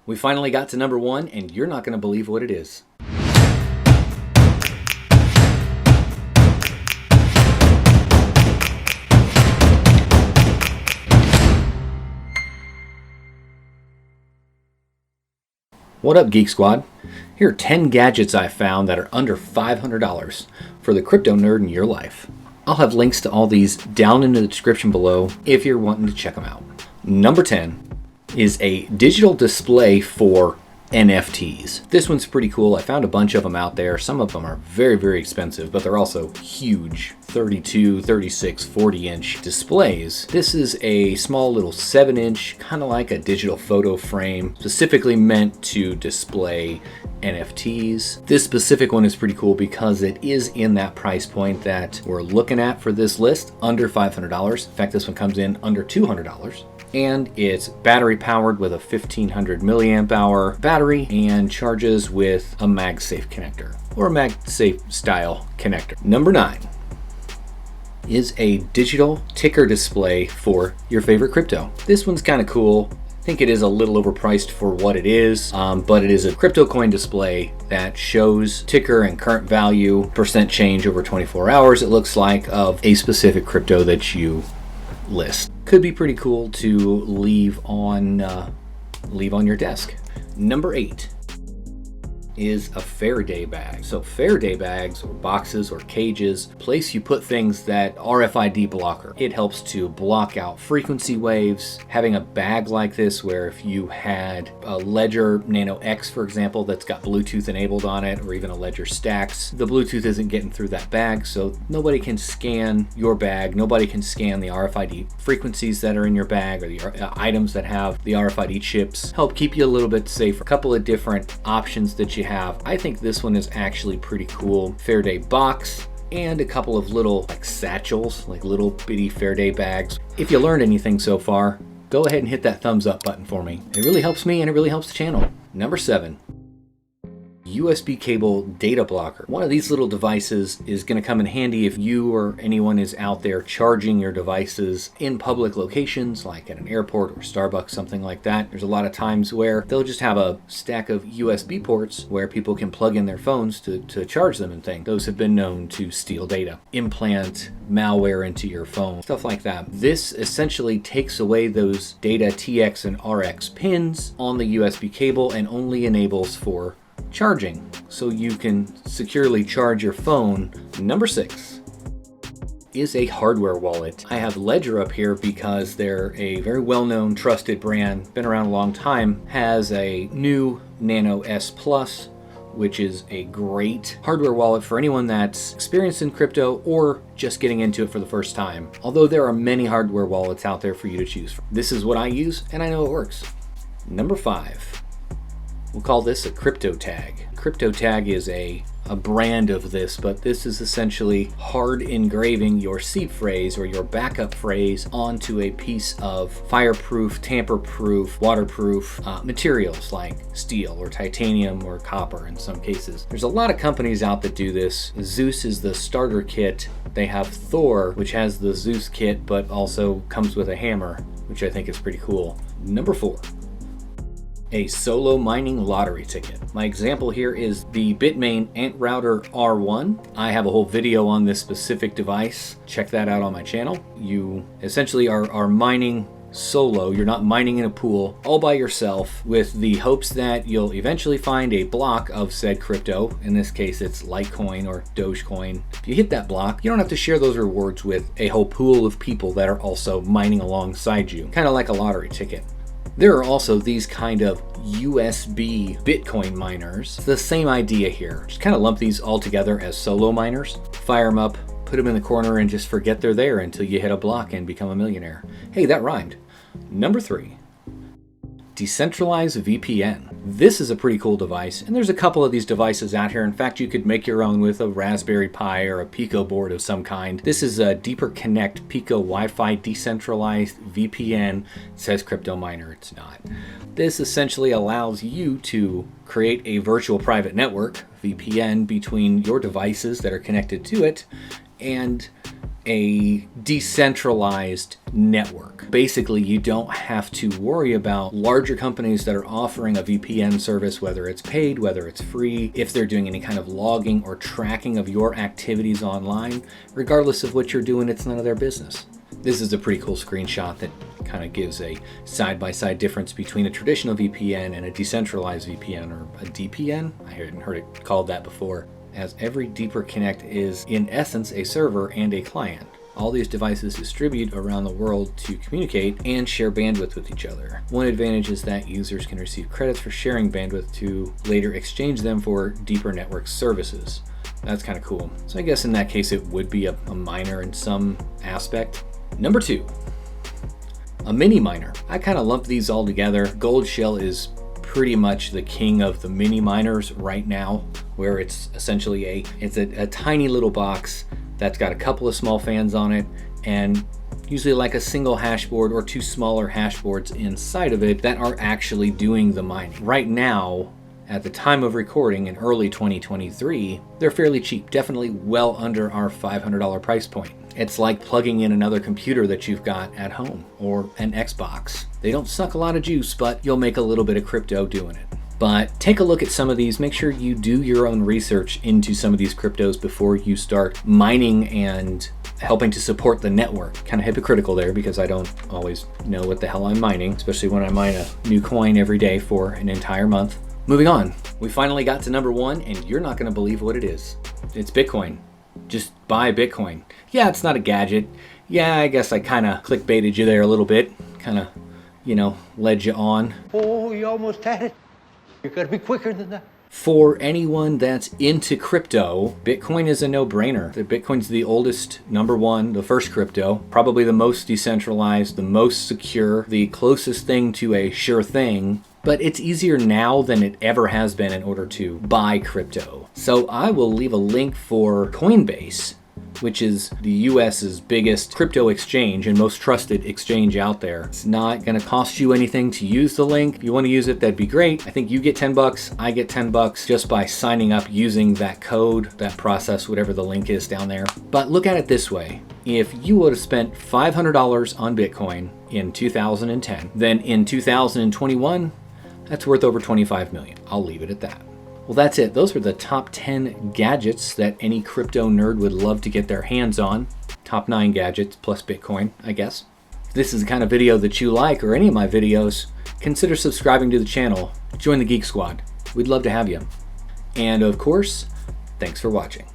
We finally got to number 1, and you're not going to believe what it is. What up, Geek Squad? Here are 10 gadgets I found that are under $500 for the crypto nerd in your life. I'll have links to all these down in the description below if you're wanting to check them out. Number 10 is a digital display for NFTs. This one's pretty cool. I found a bunch of them out there. Some of them are very, very expensive, but they're also huge 32, 36, 40-inch displays. This is a small little 7-inch, kind of like a digital photo frame, specifically meant to display NFTs. This specific one is pretty cool because it is in that price point that we're looking at for this list, under $500. In fact, this one comes in under $200. And it's battery powered with a 1500 milliamp hour battery and charges with a MagSafe connector or a MagSafe style connector. Number 9 is a digital ticker display for your favorite crypto. This one's kind of cool. I think it is a little overpriced for what it is, but it is a crypto coin display that shows ticker and current value, percent change over 24 hours, it looks like, of a specific crypto that you list. Could be pretty cool to leave on your desk. Number 8 is a Faraday bag. So Faraday bags or boxes or cages, place you put things that RFID blocker. It helps to block out frequency waves. Having a bag like this where if you had a Ledger Nano X, for example, that's got Bluetooth enabled on it, or even a Ledger Stax, the Bluetooth isn't getting through that bag, so nobody can scan your bag. Nobody can scan the RFID frequencies that are in your bag or the items that have the RFID chips. Help keep you a little bit safer. A couple of different options that you have. I think this one is actually pretty cool. Faraday box and a couple of little like satchels, like little bitty Faraday bags. If you learned anything so far, go ahead and hit that thumbs up button for me. It really helps me and it really helps the channel. Number 7. USB cable data blocker. One of these little devices is going to come in handy if you or anyone is out there charging your devices in public locations like at an airport or Starbucks, something like that. There's a lot of times where they'll just have a stack of USB ports where people can plug in their phones to charge them and things. Those have been known to steal data, implant malware into your phone, stuff like that. This essentially takes away those data TX and RX pins on the USB cable and only enables for charging, so you can securely charge your phone. Number 6 is a hardware wallet. I have Ledger up here because they're a very well-known, trusted brand, been around a long time, has a new Nano S Plus, which is a great hardware wallet for anyone that's experienced in crypto or just getting into it for the first time. Although there are many hardware wallets out there for you to choose from. This is what I use and I know it works. Number 5. We'll call this a Cryptotag. Cryptotag is a brand of this, but this is essentially hard engraving your seed phrase or your backup phrase onto a piece of fireproof, tamper-proof, waterproof materials like steel or titanium or copper in some cases. There's a lot of companies out that do this. Zeus is the starter kit. They have Thor, which has the Zeus kit, but also comes with a hammer, which I think is pretty cool. Number 4. A solo mining lottery ticket. My example here is the Bitmain Ant Router R1. I have a whole video on this specific device. Check that out on my channel. You essentially are mining solo. You're not mining in a pool all by yourself with the hopes that you'll eventually find a block of said crypto. In this case, it's Litecoin or Dogecoin. If you hit that block, you don't have to share those rewards with a whole pool of people that are also mining alongside you, kind of like a lottery ticket. There are also these kind of USB Bitcoin miners. It's the same idea here. Just kind of lump these all together as solo miners, fire them up, put them in the corner, and just forget they're there until you hit a block and become a millionaire. Hey, that rhymed. Number 3. Decentralized VPN. This is a pretty cool device, and there's a couple of these devices out here. In fact, you could make your own with a Raspberry Pi or a Pico board of some kind. This is a Deeper Connect Pico Wi-Fi Decentralized VPN. It says crypto miner, it's not. This essentially allows you to create a virtual private network, VPN, between your devices that are connected to it, and a decentralized network. Basically, you don't have to worry about larger companies that are offering a VPN service, whether it's paid, whether it's free, if they're doing any kind of logging or tracking of your activities online. Regardless of what you're doing, it's none of their business. This is a pretty cool screenshot that kind of gives a side-by-side difference between a traditional VPN and a decentralized VPN, or a DPN. I hadn't heard it called that before, as every Deeper Connect is in essence a server and a client. All these devices distribute around the world to communicate and share bandwidth with each other. One advantage is that users can receive credits for sharing bandwidth to later exchange them for deeper network services. That's kind of cool. So I guess in that case it would be a miner in some aspect. Number 2, a mini miner. I kind of lump these all together. Goldshell is pretty much the king of the mini miners right now, where it's essentially a tiny little box that's got a couple of small fans on it, and usually like a single hashboard or 2 smaller hashboards inside of it that are actually doing the mining. Right now, at the time of recording in early 2023, they're fairly cheap, definitely well under our $500 price point. It's like plugging in another computer that you've got at home, or an Xbox. They don't suck a lot of juice, but you'll make a little bit of crypto doing it. But take a look at some of these. Make sure you do your own research into some of these cryptos before you start mining and helping to support the network. Kind of hypocritical there, because I don't always know what the hell I'm mining, especially when I mine a new coin every day for an entire month. Moving on, we finally got to number 1, and you're not going to believe what it is. It's Bitcoin. Just buy Bitcoin. Yeah, it's not a gadget. Yeah, I guess I kind of clickbaited you there a little bit. Kind of, led you on. Oh, you almost had it. You gotta be quicker than that. For anyone that's into crypto, Bitcoin is a no-brainer. Bitcoin's the oldest, number 1, the first crypto, probably the most decentralized, the most secure, the closest thing to a sure thing. But it's easier now than it ever has been in order to buy crypto. So I will leave a link for Coinbase, which is the US's biggest crypto exchange and most trusted exchange out there. It's not going to cost you anything to use the link. If you want to use it, that'd be great. I think you get $10, I get $10 just by signing up using that code, that process, whatever the link is down there. But look at it this way. If you would have spent $500 on Bitcoin in 2010, then in 2021, that's worth over 25 million. I'll leave it at that. Well, that's it. Those are the top 10 gadgets that any crypto nerd would love to get their hands on. Top 9 gadgets plus Bitcoin, I guess. If this is the kind of video that you like, or any of my videos, consider subscribing to the channel. Join the Geek Squad. We'd love to have you. And of course, thanks for watching.